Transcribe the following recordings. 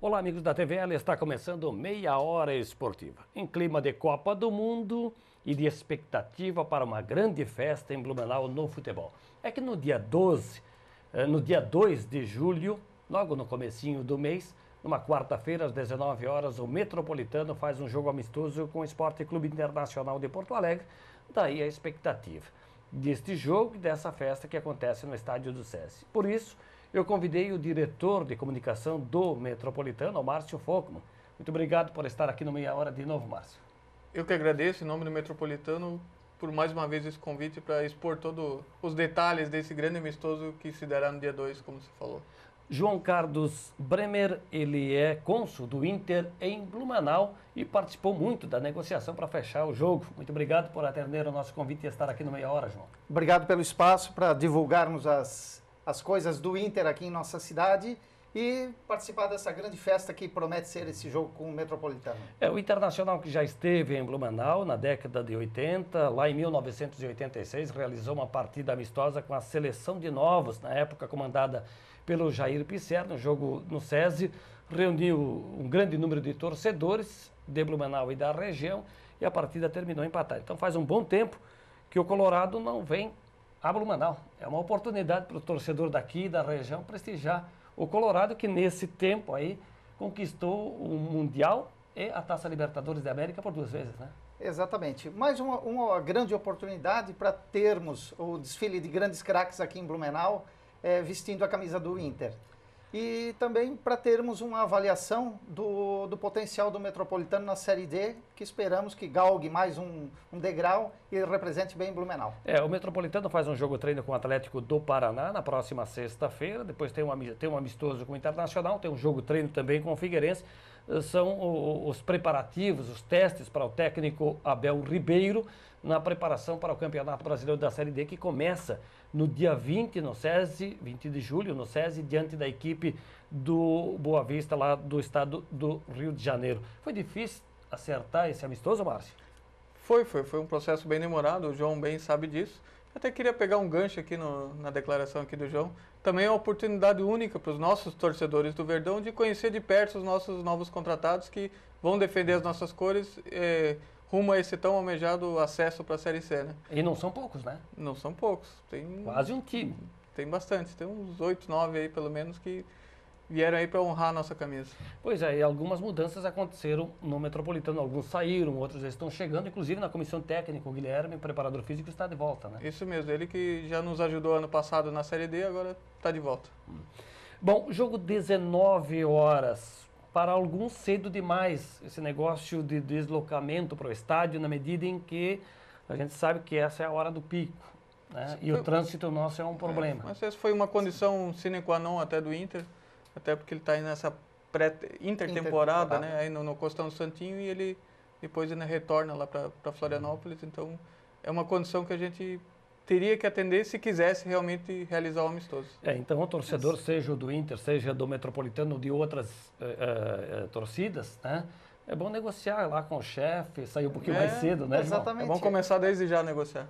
Olá, amigos da TVL, está começando Meia Hora Esportiva. Em clima de Copa do Mundo e de expectativa para uma grande festa em Blumenau no futebol. É que no dia 2 de julho, logo no comecinho do mês, numa quarta-feira, às 19 horas, o Metropolitano faz um jogo amistoso com o Esporte Clube Internacional de Porto Alegre. Daí a expectativa deste jogo e dessa festa que acontece no estádio do SESI. Por isso, eu convidei o diretor de comunicação do Metropolitano, o Márcio Folkman. Muito obrigado por estar aqui no Meia Hora de novo, Márcio. Eu que agradeço, em nome do Metropolitano, por mais uma vez esse convite para expor todos os detalhes desse grande amistoso que se dará no dia 2, como você falou. João Carlos Bremer, ele é cônsul do Inter em Blumenau e participou muito da negociação para fechar o jogo. Muito obrigado por atender o nosso convite e estar aqui no Meia Hora, João. Obrigado pelo espaço para divulgarmos as coisas do Inter aqui em nossa cidade e participar dessa grande festa que promete ser esse jogo com o Metropolitano. O Internacional, que já esteve em Blumenau na década de 80, lá em 1986, realizou uma partida amistosa com a seleção de novos, na época comandada pelo Jair Pisserni. No jogo no SESI, reuniu um grande número de torcedores de Blumenau e da região e a partida terminou empatada. Então faz um bom tempo que o Colorado não vem a Blumenau. É uma oportunidade para o torcedor daqui e da região prestigiar o Colorado, que nesse tempo aí conquistou o Mundial e a Taça Libertadores da América por 2 vezes, né? Exatamente. Mais uma grande oportunidade para termos o desfile de grandes craques aqui em Blumenau, vestindo a camisa do Inter. E também para termos uma avaliação do potencial do Metropolitano na Série D, que esperamos que galgue mais um degrau e represente bem Blumenau. O Metropolitano faz um jogo-treino com o Atlético do Paraná na próxima sexta-feira, depois tem um amistoso com o Internacional, tem um jogo-treino também com o Figueirense. São os preparativos, os testes para o técnico Abel Ribeiro na preparação para o Campeonato Brasileiro da Série D, que começa no dia 20 no SESI, 20 de julho no SESI, diante da equipe do Boa Vista, lá do estado do Rio de Janeiro. Foi difícil acertar esse amistoso, Márcio? Foi um processo bem demorado, o João bem sabe disso. Até queria pegar um gancho aqui na declaração aqui do João. Também é uma oportunidade única para os nossos torcedores do Verdão de conhecer de perto os nossos novos contratados que vão defender as nossas cores rumo a esse tão almejado acesso para a Série C, né? E não são poucos, né? Não são poucos. Tem quase um time. Tem bastante, tem uns 8, 9 aí pelo menos que vieram aí para honrar a nossa camisa. Pois é, e algumas mudanças aconteceram no Metropolitano. Alguns saíram, outros estão chegando, inclusive na comissão técnica, o Guilherme, preparador físico, está de volta, né? Isso mesmo, ele que já nos ajudou ano passado na Série D, agora está de volta. Bom, jogo 19 horas. Para alguns cedo demais esse negócio de deslocamento para o estádio, na medida em que a gente sabe que essa é a hora do pico, né? E o trânsito nosso é um problema. Mas essa foi uma condição sine qua non até do Inter, até porque ele está aí nessa intertemporada, né? Aí no Costão do Santinho, e ele depois ainda retorna lá para Florianópolis. Então é uma condição que a gente teria que atender se quisesse realmente realizar o amistoso. Então o torcedor, seja o do Inter, seja do Metropolitano ou de outras torcidas, né? É bom negociar lá com o chefe, sair um pouquinho mais cedo, né, exatamente. É bom começar desde já a negociar.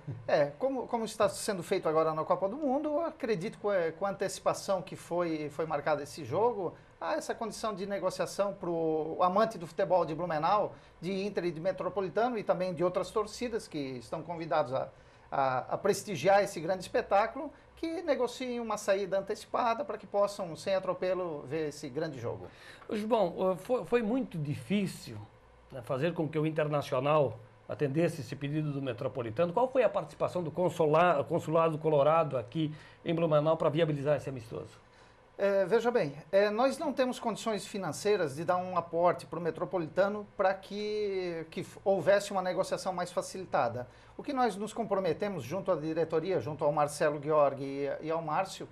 Como está sendo feito agora na Copa do Mundo, eu acredito que com a antecipação que foi marcada esse jogo, há essa condição de negociação para o amante do futebol de Blumenau, de Inter e de Metropolitano e também de outras torcidas que estão convidados a prestigiar esse grande espetáculo, que negociem uma saída antecipada para que possam, sem atropelo, ver esse grande jogo. João, foi muito difícil, né, fazer com que o Internacional atendesse esse pedido do Metropolitano. Qual foi a participação do Consulado Colorado aqui em Blumenau para viabilizar esse amistoso? Veja bem, nós não temos condições financeiras de dar um aporte para o Metropolitano para que houvesse uma negociação mais facilitada. O que nós nos comprometemos junto à diretoria, junto ao Marcelo Gheorghi e ao Márcio,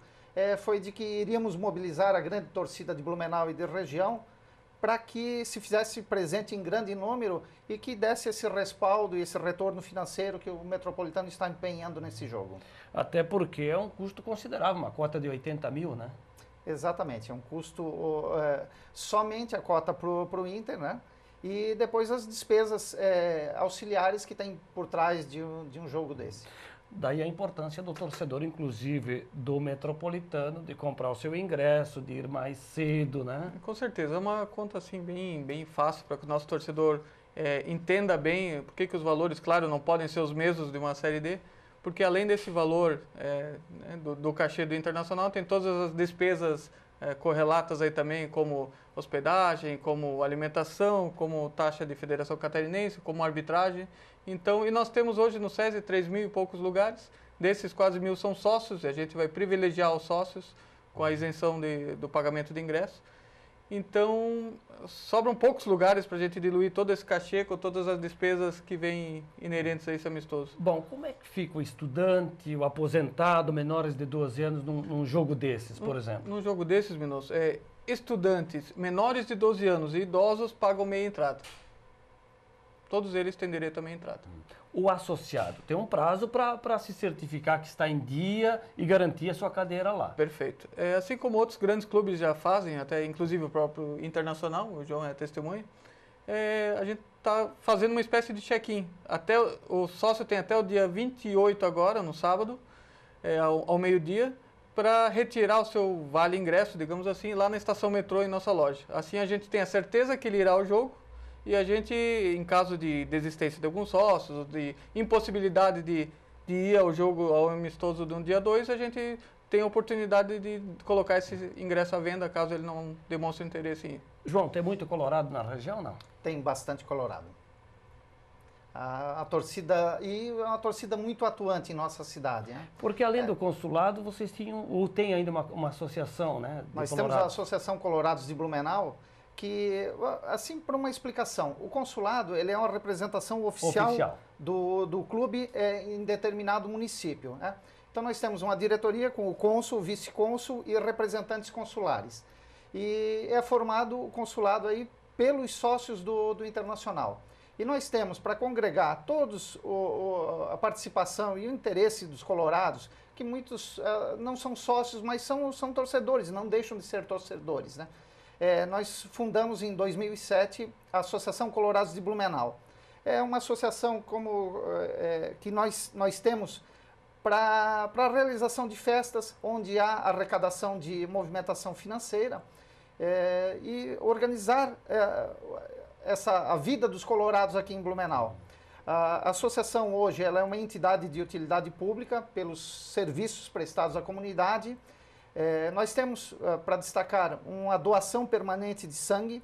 foi de que iríamos mobilizar a grande torcida de Blumenau e de região para que se fizesse presente em grande número e que desse esse respaldo e esse retorno financeiro que o Metropolitano está empenhando nesse jogo. Até porque é um custo considerável, uma cota de 80 mil, né? Exatamente, é um custo somente a cota para o Inter, né? E depois as despesas auxiliares que tem por trás de um jogo desse. Daí a importância do torcedor, inclusive do Metropolitano, de comprar o seu ingresso, de ir mais cedo, né? Com certeza, é uma conta assim bem fácil para que o nosso torcedor entenda bem por que os valores, claro, não podem ser os mesmos de uma Série D, porque além desse valor né, do cachê do Internacional, tem todas as despesas correlatas aí também, como hospedagem, como alimentação, como taxa de Federação Catarinense, como arbitragem. Então, e nós temos hoje no SESI 3.000 e poucos lugares, desses quase 1.000 são sócios, e a gente vai privilegiar os sócios com a isenção do pagamento de ingresso. Então, sobram poucos lugares para a gente diluir todo esse cachê com todas as despesas que vêm inerentes a esse amistoso. Bom, como é que fica o estudante, o aposentado, menores de 12 anos, num jogo desses, por exemplo? Num jogo desses, Minosso, estudantes menores de 12 anos e idosos pagam meia entrada. Todos eles têm direito a meia entrada. O associado tem um prazo para se certificar que está em dia e garantir a sua cadeira lá. Perfeito. Assim como outros grandes clubes já fazem, até inclusive o próprio Internacional, o João é testemunha, a gente está fazendo uma espécie de check-in. O sócio tem até o dia 28 agora, no sábado, ao meio-dia, para retirar o seu vale ingresso, digamos assim, lá na estação metrô em nossa loja. Assim a gente tem a certeza que ele irá ao jogo e a gente, em caso de desistência de alguns sócios, de impossibilidade de ir ao jogo, ao amistoso de um dia 2, a gente tem a oportunidade de colocar esse ingresso à venda, caso ele não demonstre interesse em ir. João, tem muito colorado na região, não? Tem bastante colorado. A torcida, e é uma torcida muito atuante em nossa cidade, né? Porque além do consulado, vocês tinham, ou tem ainda uma associação, né? Nós temos a Associação Colorados de Blumenau, que, assim, por uma explicação, o consulado ele é uma representação oficial. Do clube em determinado município, né? Então nós temos uma diretoria com o cônsul, vice-cônsul e representantes consulares. E é formado o consulado aí pelos sócios do Internacional. E nós temos para congregar todos a participação e o interesse dos colorados, que muitos não são sócios, mas são torcedores, não deixam de ser torcedores, né? Nós fundamos em 2007 a Associação Colorados de Blumenau. É uma associação que nós temos para a realização de festas, onde há arrecadação de movimentação financeira e organizar a vida dos colorados aqui em Blumenau. A associação hoje ela é uma entidade de utilidade pública pelos serviços prestados à comunidade. Nós temos, para destacar, uma doação permanente de sangue,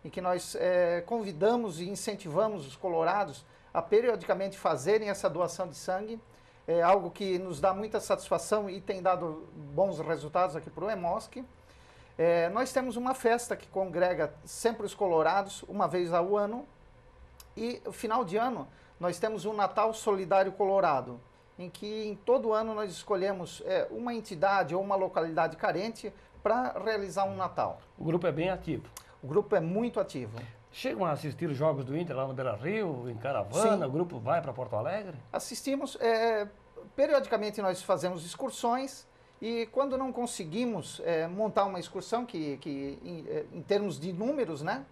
em que nós convidamos e incentivamos os colorados a periodicamente fazerem essa doação de sangue. É algo que nos dá muita satisfação e tem dado bons resultados aqui para o EMOSC. Nós temos uma festa que congrega sempre os colorados, uma vez ao ano. E, no final de ano, nós temos um Natal Solidário Colorado, em que em todo ano nós escolhemos uma entidade ou uma localidade carente para realizar um Natal. O grupo é bem ativo. O grupo é muito ativo. Chegam a assistir os jogos do Inter lá no Beira-Rio, em caravana? Sim. O grupo vai para Porto Alegre? Assistimos. Periodicamente nós fazemos excursões e quando não conseguimos montar uma excursão, em termos de números, né?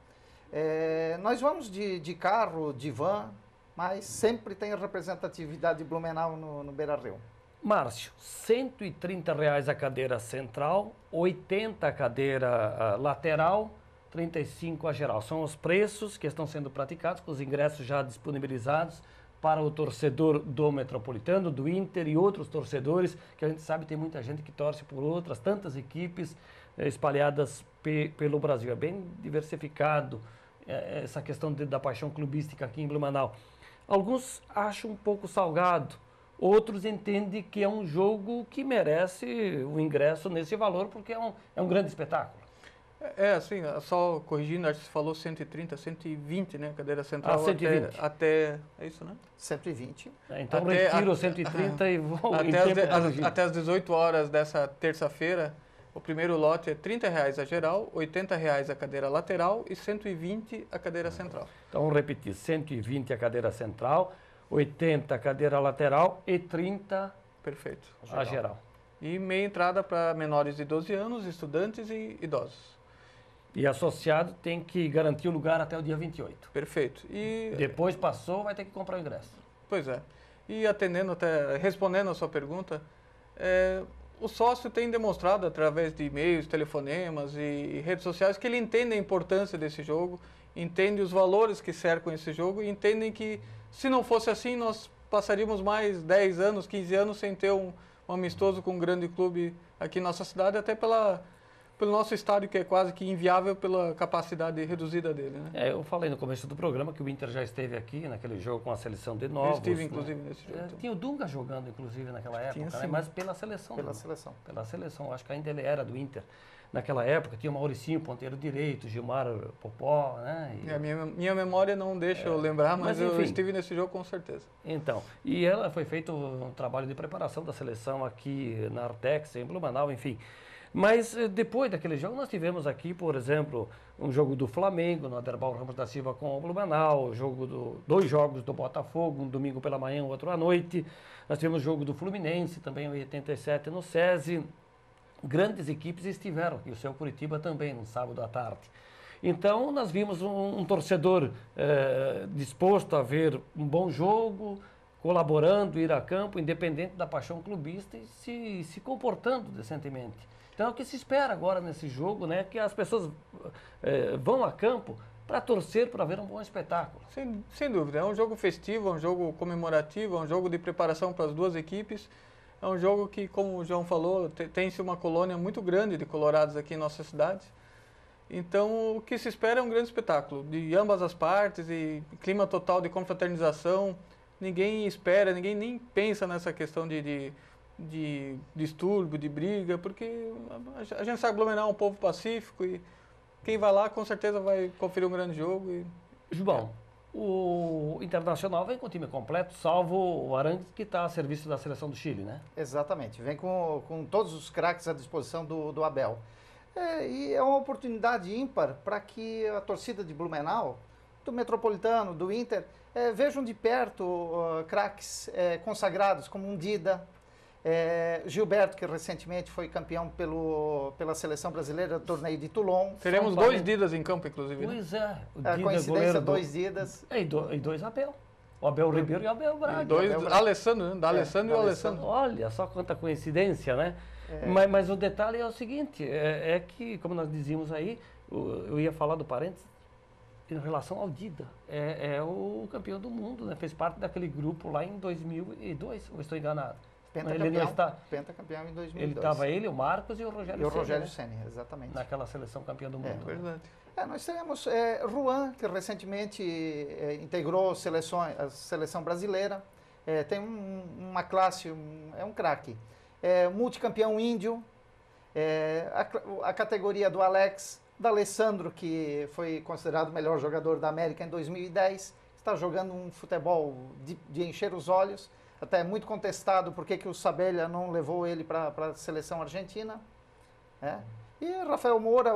Nós vamos de carro, de van, mas sempre tem representatividade de Blumenau no Beira-Rio. Márcio, R$130 a cadeira central, 80 a cadeira lateral, 35 a geral. São os preços que estão sendo praticados, com os ingressos já disponibilizados para o torcedor do Metropolitano, do Inter e outros torcedores, que a gente sabe tem muita gente que torce por outras, tantas equipes espalhadas pelo Brasil. É bem diversificado essa questão da paixão clubística aqui em Blumenau. Alguns acham um pouco salgado, outros entendem que é um jogo que merece o ingresso nesse valor, porque é um grande espetáculo. Assim, só corrigindo, acho que você falou 130, 120, né? Cadeira central. 120. Até é isso, né? 120. Então retiro o 130 e vou... Até as 18 horas dessa terça-feira, o primeiro lote é R$30 a geral, R$80 a cadeira lateral e 120 a cadeira central. Então, vamos repetir, 120 a cadeira central, 80 a cadeira lateral e 30 Perfeito. A geral. E meia entrada para menores de 12 anos, estudantes e idosos. E associado tem que garantir o lugar até o dia 28. Perfeito. E depois passou, vai ter que comprar o ingresso. Pois é. E atendendo até, respondendo a sua pergunta, o sócio tem demonstrado através de e-mails, telefonemas e redes sociais que ele entende a importância desse jogo, entende os valores que cercam esse jogo e entendem que se não fosse assim nós passaríamos mais 10 anos, 15 anos sem ter um amistoso com um grande clube aqui em nossa cidade, até pelo nosso estádio que é quase que inviável pela capacidade reduzida dele, né? Eu falei no começo do programa que o Inter já esteve aqui naquele jogo com a seleção de novos. Eu estive, inclusive, nesse jogo. Tinha o Dunga jogando, inclusive, naquela época, Tinha, né? Mas pela seleção. Pela seleção. Pela seleção. Acho que ainda ele era do Inter. Naquela época tinha o Mauricinho, ponteiro direito, Gilmar Popó, né? A minha memória não deixa eu lembrar, mas eu estive nesse jogo com certeza. Então, e ela foi feito um trabalho de preparação da seleção aqui na Artex, em Blumenau, enfim. Mas depois daquele jogo nós tivemos aqui, por exemplo, um jogo do Flamengo, no Aderbal Ramos da Silva com o Blumenau, dois jogos do Botafogo, um domingo pela manhã, outro à noite. Nós tivemos o jogo do Fluminense, também em 87 no SESI. Grandes equipes estiveram aqui, o seu Curitiba também, no sábado à tarde. Então nós vimos um torcedor disposto a ver um bom jogo, colaborando, ir a campo, independente da paixão clubista e se comportando decentemente. Então é o que se espera agora nesse jogo, né? Que as pessoas vão a campo para torcer, para ver um bom espetáculo. Sem dúvida, é um jogo festivo, é um jogo comemorativo, é um jogo de preparação para as duas equipes. É um jogo que, como o João falou, tem-se uma colônia muito grande de colorados aqui em nossa cidade. Então o que se espera é um grande espetáculo, de ambas as partes, e clima total de confraternização. Ninguém espera, ninguém nem pensa nessa questão de distúrbio, de briga, porque a gente sabe que Blumenau é um povo pacífico e quem vai lá com certeza vai conferir um grande jogo. João, o Internacional vem com o time completo, salvo o Arangues, que está a serviço da seleção do Chile, né? Exatamente, vem com todos os craques à disposição do Abel. E é uma oportunidade ímpar para que a torcida de Blumenau, do Metropolitano, do Inter, vejam de perto craques consagrados como um Dida, Gilberto, que recentemente foi campeão pela seleção brasileira do torneio de Toulon. Teremos dois Didas em campo, inclusive. Pois é. A coincidência, dois Didas. E dois Abel. O Abel Ribeiro e o Abel Braga. E dois Alessandro, né? Da Alessandro e o Alessandro. Olha só quanta coincidência, né? Mas o detalhe é o seguinte, que, como nós dizíamos aí, eu ia falar do parênteses, em relação ao Dida, é o campeão do mundo, né? Fez parte daquele grupo lá em 2002, ou estou enganado? Pentacampeão em 2002. Ele estava o Marcos e o Rogério Ceni. E o Rogério Ceni, exatamente. Naquela seleção campeã do mundo. Verdade. Nós temos Ruan, que recentemente integrou a seleção brasileira. Tem uma classe, é um craque. Multicampeão índio. A categoria do Alex, da Alessandro, que foi considerado o melhor jogador da América em 2010. Está jogando um futebol de encher os olhos. Até é muito contestado porque que o Sabella não levou ele para a seleção argentina. E Rafael Moura,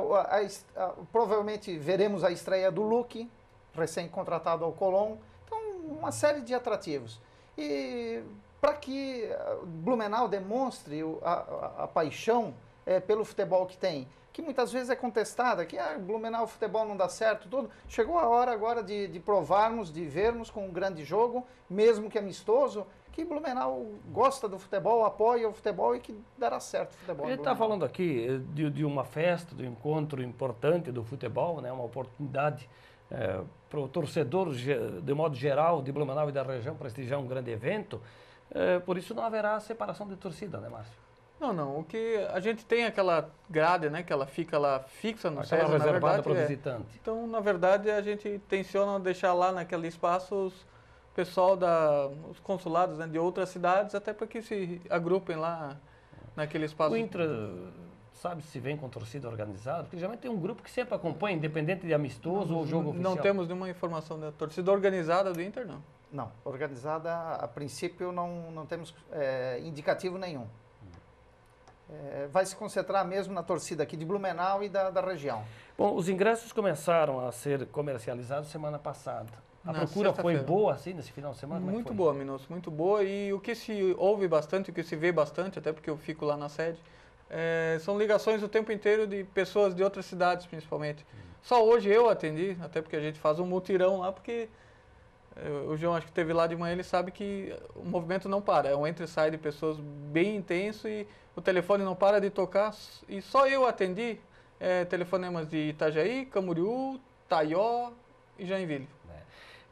provavelmente veremos a estreia do Luque, recém-contratado ao Colón. Então, uma série de atrativos. E para que Blumenau demonstre a paixão pelo futebol que tem, que muitas vezes é contestada, que Blumenau, o futebol não dá certo, tudo. Chegou a hora agora de provarmos, de vermos com um grande jogo, mesmo que amistoso, que Blumenau gosta do futebol, apoia o futebol e que dará certo o futebol. A gente está falando aqui de uma festa, de um encontro importante do futebol, né? Uma oportunidade para o torcedor, de modo geral, de Blumenau e da região, prestigiar um grande evento. Por isso não haverá separação de torcida, né, Márcio? Não. O que a gente tem aquela grade, né, que ela fica lá fixa no SESI, reservada para o visitante. Então, na verdade, a gente tenciona deixar lá naquele espaço o pessoal os consulados, né, de outras cidades, até para que se agrupem lá naquele espaço. O Inter, sabe se vem com torcida organizada? Porque geralmente tem um grupo que sempre acompanha, independente de amistoso ou jogo oficial. Não temos nenhuma informação da torcida organizada do Inter, não. Não, organizada, a princípio, não temos indicativo nenhum. Vai se concentrar mesmo na torcida aqui de Blumenau e da região. Bom, os ingressos começaram a ser comercializados semana passada. A procura foi boa, assim, nesse final de semana? Muito boa, Minosso, muito boa. E o que se ouve bastante, o que se vê bastante, até porque eu fico lá na sede, são ligações o tempo inteiro de pessoas de outras cidades, principalmente. Só hoje eu atendi, até porque a gente faz um mutirão lá, porque O João acho que esteve lá de manhã, ele sabe que o movimento não para. É um entra e sai de pessoas bem intenso e o telefone não para de tocar. E só eu atendi telefonemas de Itajaí, Camboriú, Taió e Joinville.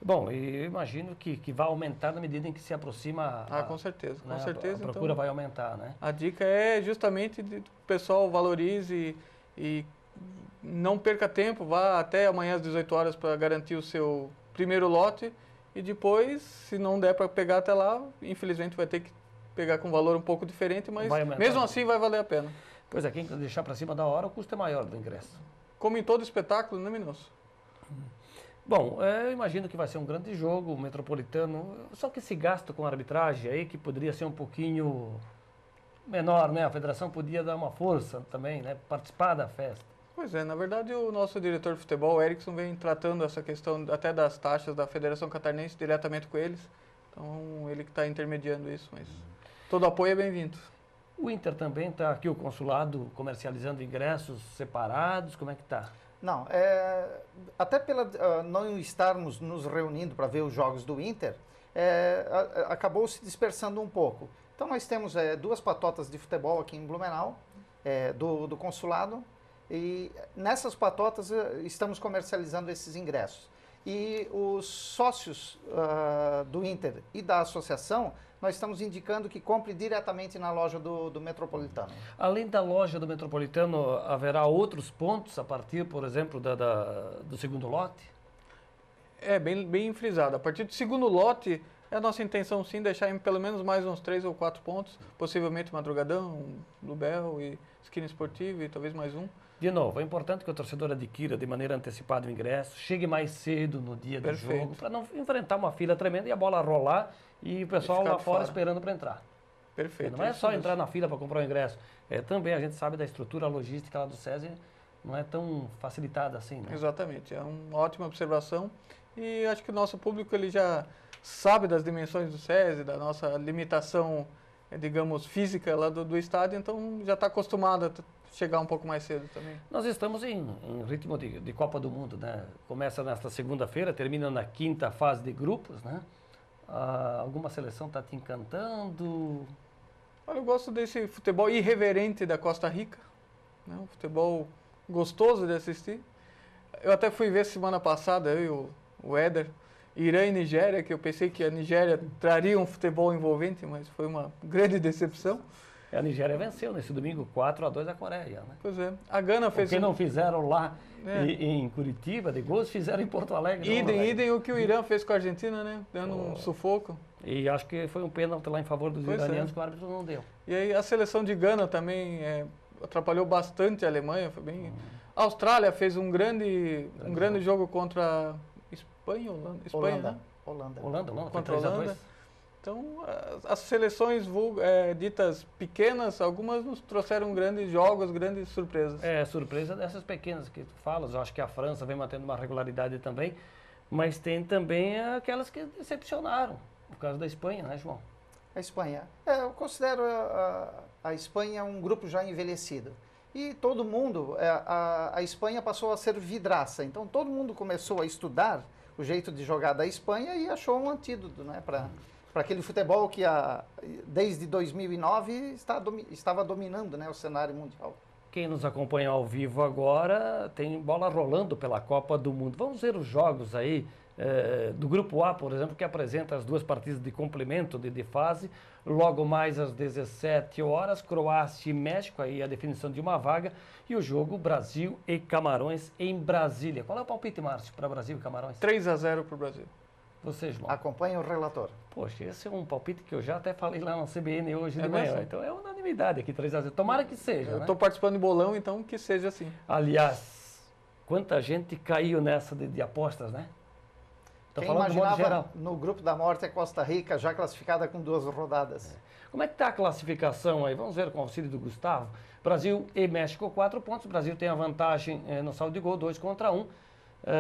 Bom, e eu imagino que vai aumentar na medida em que se aproxima. Com certeza, né, com certeza. A procura vai aumentar, né? A dica é justamente que o pessoal valorize e não perca tempo, vá até amanhã às 18 horas para garantir o seu primeiro lote e depois, se não der para pegar até lá, infelizmente vai ter que pegar com um valor um pouco diferente, mas mesmo assim vai valer a pena. Pois é, quem deixar para cima da hora, o custo é maior do ingresso. Como em todo espetáculo, não é, Minosso? Bom, eu imagino que vai ser um grande jogo, o Metropolitano, só que esse gasto com a arbitragem aí, que poderia ser um pouquinho menor, né? A federação podia dar uma força também, né? Participar da festa. Pois é, na verdade o nosso diretor de futebol, Erickson, vem tratando essa questão até das taxas da Federação Catarinense diretamente com eles. Então ele que está intermediando isso, mas todo apoio é bem-vindo. O Inter também está aqui, o consulado, comercializando ingressos separados, como é que está? Não, até pela não estarmos nos reunindo para ver os jogos do Inter, acabou se dispersando um pouco. Então nós temos 2 patotas de futebol aqui em Blumenau, do consulado, e nessas patotas estamos comercializando esses ingressos. E os sócios do Inter e da associação, nós estamos indicando que compre diretamente na loja do Metropolitano. Além da loja do Metropolitano, haverá outros pontos a partir, por exemplo, do segundo lote? Bem frisado. A partir do segundo lote, é a nossa intenção sim deixar em pelo menos mais uns 3 ou 4 pontos, possivelmente Madrugadão, Lubel e Esquina Esportiva e talvez mais um. De novo, é importante que o torcedor adquira de maneira antecipada o ingresso, chegue mais cedo no dia do jogo, para não enfrentar uma fila tremenda e a bola rolar e o pessoal lá fora esperando para entrar. Perfeito. Não é só entrar na fila para comprar o ingresso, também a gente sabe da estrutura logística lá do SESI, não é tão facilitada assim, né? Exatamente, é uma ótima observação e acho que o nosso público ele já sabe das dimensões do SESI, da nossa limitação, digamos, física lá do estádio, então já está acostumado a chegar um pouco mais cedo também. Nós estamos em ritmo de Copa do Mundo, né? Começa nesta segunda-feira, termina na 5ª fase de grupos, né? Alguma seleção está te encantando? Olha, eu gosto desse futebol irreverente da Costa Rica, né? Um futebol gostoso de assistir. Eu até fui ver semana passada, eu e o Éder, Irã e Nigéria, que eu pensei que a Nigéria traria um futebol envolvente, mas foi uma grande decepção. A Nigéria venceu nesse domingo 4-2 a Coreia, né? Pois é. A Gana fez... O que não fizeram lá em Curitiba, de gols, fizeram em Porto Alegre. Idem o que o Irã fez com a Argentina, né? Dando um sufoco. E acho que foi um pênalti lá em favor dos iranianos que o árbitro não deu. E aí a seleção de Gana também atrapalhou bastante a Alemanha, foi bem... A Austrália fez um grande jogo contra Espanha, Holanda. Contra a Holanda. Então, as seleções ditas pequenas, algumas nos trouxeram grandes jogos, grandes surpresas. Surpresa dessas pequenas que tu falas. Eu acho que a França vem mantendo uma regularidade também, mas tem também aquelas que decepcionaram. No caso da Espanha, né, João? A Espanha. Eu considero a Espanha um grupo já envelhecido. E todo mundo, a Espanha passou a ser vidraça. Então, todo mundo começou a estudar o jeito de jogar da Espanha e achou um antídoto, né, para aquele futebol que desde 2009 estava dominando, né, o cenário mundial. Quem nos acompanha ao vivo agora tem bola rolando pela Copa do Mundo. Vamos ver os jogos aí do Grupo A, por exemplo, que apresenta as 2 partidas de complemento de fase. Logo mais às 17 horas, Croácia e México, aí a definição de uma vaga. E o jogo Brasil e Camarões em Brasília. Qual é o palpite, Márcio, para Brasil e Camarões? 3-0 para o Brasil. Você, João? Acompanha o relator. Poxa, esse é um palpite que eu já até falei lá na CBN hoje de manhã. Então é unanimidade aqui, 3-0. Tomara que seja, Eu estou participando de bolão, então que seja assim. Aliás, quanta gente caiu nessa de apostas, né? Quem imaginava no grupo da morte é Costa Rica, já classificada com 2 rodadas. Como é que está a classificação aí? Vamos ver com o auxílio do Gustavo. Brasil e México, 4 pontos. O Brasil tem a vantagem no saldo de gol, 2-1.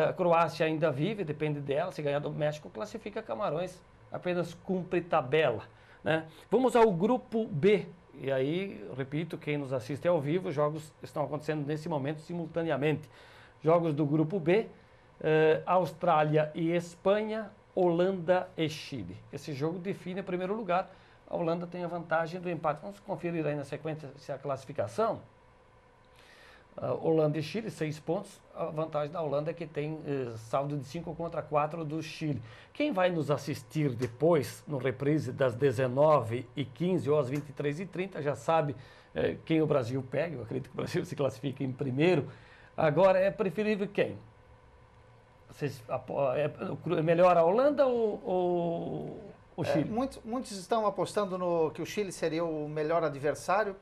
A Croácia ainda vive, depende dela. Se ganhar do México, classifica Camarões. Apenas cumpre tabela, né? Vamos ao grupo B. E aí, repito, quem nos assiste ao vivo, os jogos estão acontecendo nesse momento simultaneamente. Jogos do grupo B. Austrália e Espanha, Holanda e Chile. Esse jogo define o primeiro lugar. A Holanda tem a vantagem do empate. Vamos conferir aí na sequência se a classificação. Holanda e Chile, 6 pontos. A vantagem da Holanda é que tem saldo de 5 contra 4 do Chile. Quem vai nos assistir depois, no reprise das 19h15 ou às 23h30, já sabe quem o Brasil pega. Eu acredito que o Brasil se classifica em primeiro. Agora, é preferível quem? É melhor a Holanda ou o Chile? Muitos estão apostando que o Chile seria o melhor adversário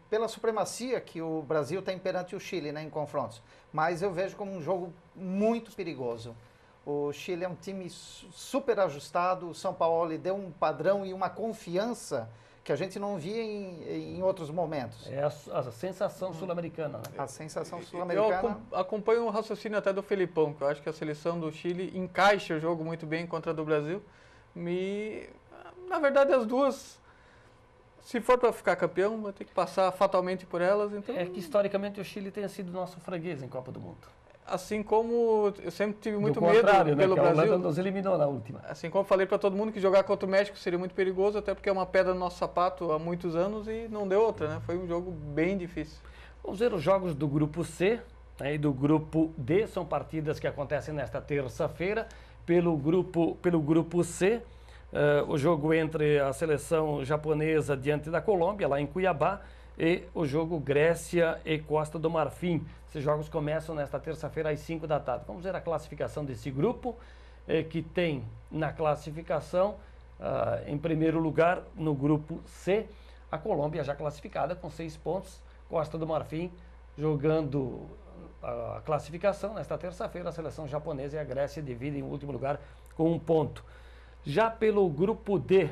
pela supremacia que o Brasil tem perante o Chile, né, em confrontos. Mas eu vejo como um jogo muito perigoso. O Chile é um time super ajustado, o São Paulo lhe deu um padrão e uma confiança que a gente não via em outros momentos. É a sensação sul-americana, né? A sensação sul-americana. Eu acompanho o raciocínio até do Felipão, que eu acho que a seleção do Chile encaixa o jogo muito bem contra a do Brasil. Na verdade, as duas, se for para ficar campeão, vai ter que passar fatalmente por elas. Então, é que historicamente o Chile tenha sido nosso freguês em Copa do Mundo. Assim como eu sempre tive muito Do medo contrário, pelo né, que a Brasil. Holanda nos eliminou na última. Assim como eu falei para todo mundo que jogar contra o México seria muito perigoso, até porque é uma pedra no nosso sapato há muitos anos e não deu outra, né? Foi um jogo bem difícil. Vamos ver os jogos do grupo C, né, e do grupo D. São partidas que acontecem nesta terça-feira. Pelo grupo C, o jogo entre a seleção japonesa diante da Colômbia, lá em Cuiabá, e o jogo Grécia e Costa do Marfim. Esses jogos começam nesta terça-feira às 5 da tarde. Vamos ver a classificação desse grupo, que tem na classificação, em primeiro lugar, no grupo C, a Colômbia já classificada com 6 pontos. Costa do Marfim jogando a classificação nesta terça-feira. A seleção japonesa e a Grécia dividem o último lugar com 1 ponto. Já pelo grupo D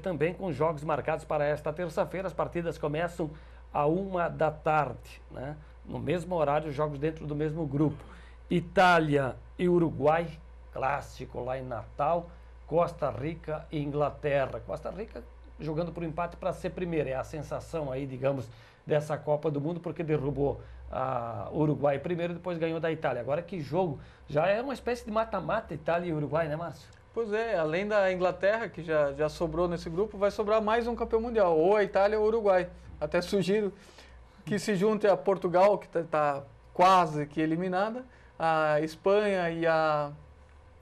também com jogos marcados para esta terça-feira. As partidas começam à 1 da tarde, né? No mesmo horário, jogos dentro do mesmo grupo. Itália e Uruguai, clássico lá em Natal. Costa Rica e Inglaterra. Costa Rica jogando por empate para ser primeira. É a sensação aí, digamos, dessa Copa do Mundo, porque derrubou a Uruguai primeiro e depois ganhou da Itália. Agora que jogo, já é uma espécie de mata-mata Itália e Uruguai, né, Márcio? Pois é, além da Inglaterra, que já sobrou nesse grupo, vai sobrar mais um campeão mundial, ou a Itália ou o Uruguai. Até sugiro que se junte a Portugal, que está quase que eliminada, a Espanha e a...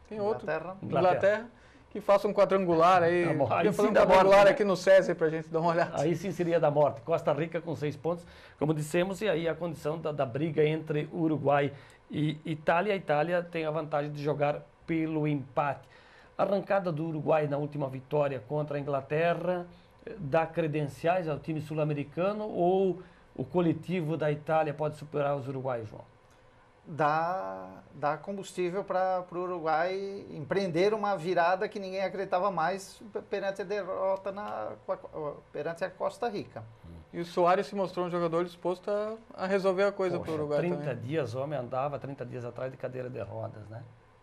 Tem outro? Inglaterra. Que faça um quadrangular aí. Aí fazer um da quadrangular morte, né? aqui no César para a gente dar uma olhada. Aí sim seria da morte. Costa Rica com 6 pontos, como dissemos, e aí a condição da briga entre Uruguai e Itália. A Itália tem a vantagem de jogar pelo empate. A arrancada do Uruguai na última vitória contra a Inglaterra dá credenciais ao time sul-americano, ou o coletivo da Itália pode superar os uruguaios, João? Dá combustível para o Uruguai empreender uma virada que ninguém acreditava mais perante a derrota perante a Costa Rica. E o Soares se mostrou um jogador disposto a resolver a coisa para o Uruguai 30 também. dias, o homem andava 30 dias atrás de cadeira de rodas, né?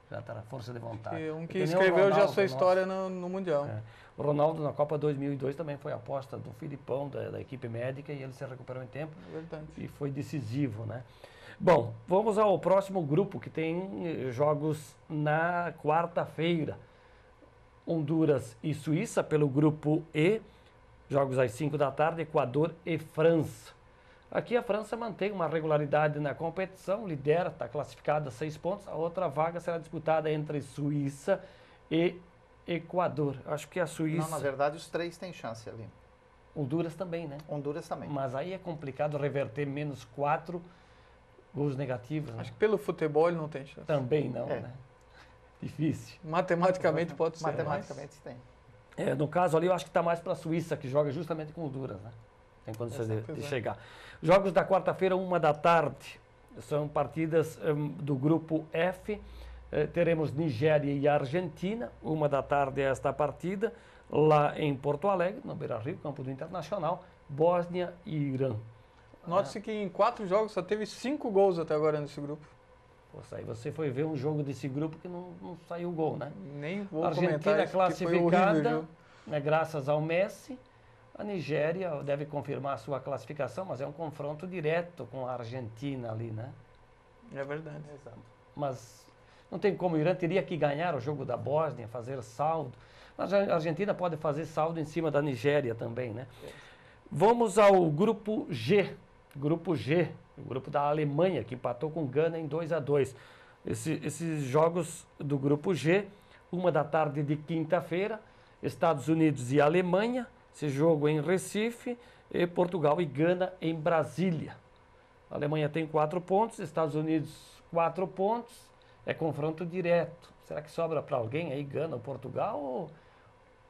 Já está na força de vontade. Que escreveu já sua história no Mundial. O Ronaldo na Copa 2002 também foi aposta do Filipão, da equipe médica, e ele se recuperou em tempo. Verdade. E foi decisivo, né? Bom, vamos ao próximo grupo, que tem jogos na quarta-feira. Honduras e Suíça pelo grupo E, jogos às 5 da tarde, Equador e França. Aqui a França mantém uma regularidade na competição, lidera, está classificada a 6 pontos. A outra vaga será disputada entre Suíça e Equador. Acho que a Suíça... Não, na verdade os 3 têm chance ali. Honduras também, né? Honduras também. Mas aí é complicado reverter menos 4 gols negativos, né? Acho que pelo futebol ele não tem chance. Também não, né? Difícil. Matematicamente pode ser. Matematicamente tem. No caso ali, eu acho que está mais para a Suíça, que joga justamente com Honduras, né? Tem condições de chegar. Jogos da quarta-feira, 1 da tarde. São partidas do grupo F. Teremos Nigéria e Argentina. 1 da tarde é esta partida. Lá em Porto Alegre, no Beira-Rio, campo do Internacional. Bósnia e Irã. Note-se que em 4 jogos só teve 5 gols até agora nesse grupo. Poxa, aí você foi ver um jogo desse grupo que não saiu gol, né? Nem vou Argentina comentar isso, classificada, né, graças ao Messi. A Nigéria deve confirmar a sua classificação, mas é um confronto direto com a Argentina ali, né? É verdade. Exato. Mas Não tem como, o Irã teria que ganhar o jogo da Bósnia, fazer saldo. Mas a Argentina pode fazer saldo em cima da Nigéria também, né? Vamos ao grupo G. Grupo G, o grupo da Alemanha, que empatou com Gana em 2-2. Esses jogos do grupo G, 1h de quinta-feira, Estados Unidos e Alemanha, esse jogo em Recife, e Portugal e Gana em Brasília. A Alemanha tem 4 pontos, Estados Unidos 4 pontos, é confronto direto. Será que sobra para alguém aí, Gana ou Portugal,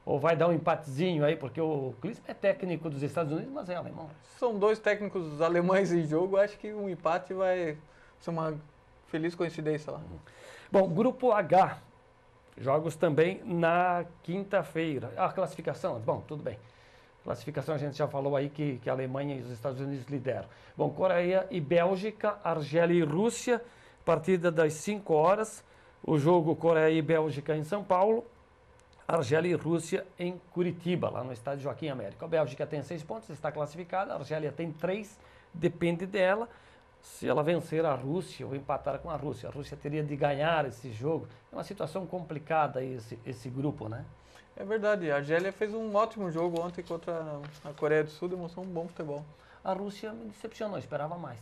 ou vai dar um empatezinho aí, porque o Klinsmann é técnico dos Estados Unidos, mas é alemão. São 2 técnicos alemães em jogo, acho que um empate vai ser uma feliz coincidência lá. Bom, grupo H, jogos também na quinta-feira. A classificação, bom, tudo bem. Classificação a gente já falou aí que a Alemanha e os Estados Unidos lideram. Bom, Coreia e Bélgica, Argélia e Rússia, partida das 5 horas. O jogo Coreia e Bélgica em São Paulo, Argélia e Rússia em Curitiba, lá no estádio Joaquim Américo. A Bélgica tem 6 pontos, está classificada, a Argélia tem 3, depende dela. Se ela vencer a Rússia ou empatar com a Rússia teria de ganhar esse jogo. É uma situação complicada esse grupo, né? É verdade, a Argélia fez um ótimo jogo ontem contra a Coreia do Sul, demonstrou um bom futebol. A Rússia me decepcionou, esperava mais.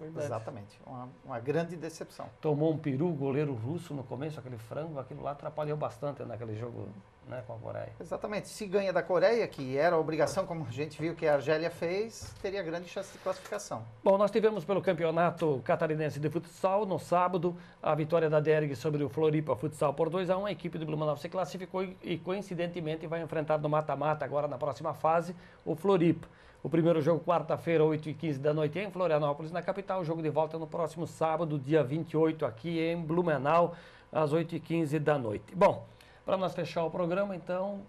Verdade. Exatamente, uma grande decepção. Tomou um peru, goleiro russo no começo, aquele frango, aquilo lá atrapalhou bastante naquele jogo, né, com a Coreia. Exatamente, se ganha da Coreia, que era a obrigação, como a gente viu que a Argélia fez, teria grande chance de classificação. Bom, nós tivemos pelo Campeonato Catarinense de Futsal, no sábado, a vitória da DERG sobre o Floripa Futsal por 2-1. A equipe do Blumenau se classificou e coincidentemente vai enfrentar no mata-mata agora na próxima fase o Floripa. O primeiro jogo, quarta-feira, 8h15 da noite, em Florianópolis, na capital. O jogo de volta no próximo sábado, dia 28, aqui em Blumenau, às 8h15 da noite. Bom, para nós fechar o programa, então,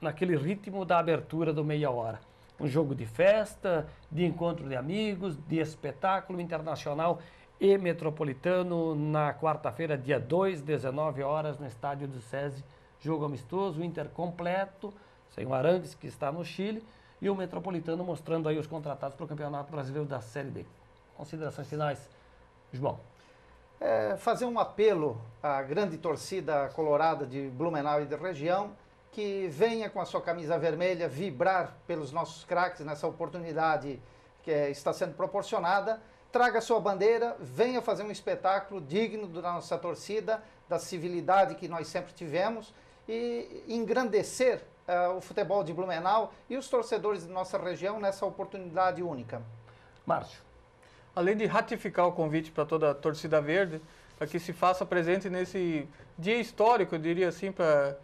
naquele ritmo da abertura do meia hora. Um jogo de festa, de encontro de amigos, de espetáculo internacional e metropolitano, na quarta-feira, dia 2, 19 horas, no estádio do SESI. Jogo amistoso, Inter completo, sem o Arangues, que está no Chile, e o Metropolitano mostrando aí os contratados para o Campeonato Brasileiro da Série D. Considerações finais, João? Fazer um apelo à grande torcida colorada de Blumenau e da região, que venha com a sua camisa vermelha vibrar pelos nossos craques nessa oportunidade que está sendo proporcionada. Traga a sua bandeira, venha fazer um espetáculo digno da nossa torcida, da civilidade que nós sempre tivemos e engrandecer o futebol de Blumenau e os torcedores de nossa região nessa oportunidade única. Márcio. Além de ratificar o convite para toda a torcida verde, para que se faça presente nesse dia histórico, eu diria assim, para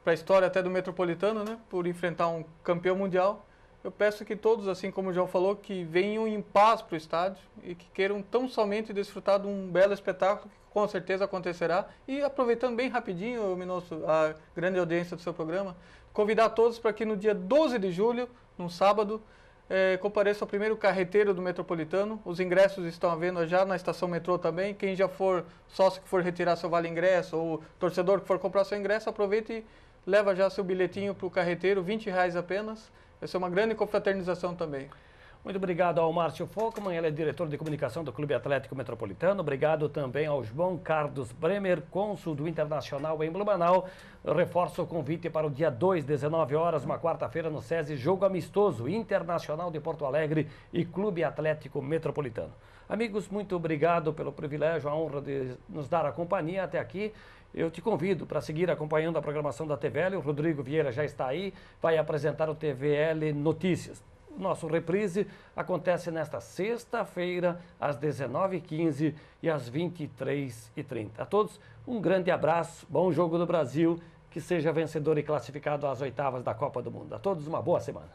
a história até do Metropolitano, né, por enfrentar um campeão mundial, eu peço que todos, assim como o João falou, que venham em paz para o estádio e que queiram tão somente desfrutar de um belo espetáculo, que com certeza acontecerá. E aproveitando bem rapidinho, Minosso, a grande audiência do seu programa, convidar todos para que no dia 12 de julho, num sábado, compareça ao primeiro carreteiro do Metropolitano. Os ingressos estão à venda já na estação metrô também. Quem já for sócio que for retirar seu vale ingresso ou torcedor que for comprar seu ingresso, aproveite e leva já seu bilhetinho para o carreteiro, R$20 apenas. Vai ser uma grande confraternização também. Muito obrigado ao Márcio Folkman, ele é diretor de comunicação do Clube Atlético Metropolitano. Obrigado também ao João Carlos Bremer, cônsul do Internacional em Blumenau. Eu reforço o convite para o dia 2, 19 horas, uma quarta-feira no SESI, jogo amistoso, Internacional de Porto Alegre e Clube Atlético Metropolitano. Amigos, muito obrigado pelo privilégio, a honra de nos dar a companhia até aqui. Eu te convido para seguir acompanhando a programação da TVL. O Rodrigo Vieira já está aí, vai apresentar o TVL Notícias. Nosso reprise acontece nesta sexta-feira, às 19h15 e às 23h30. A todos, um grande abraço, bom jogo do Brasil, que seja vencedor e classificado às oitavas da Copa do Mundo. A todos, uma boa semana.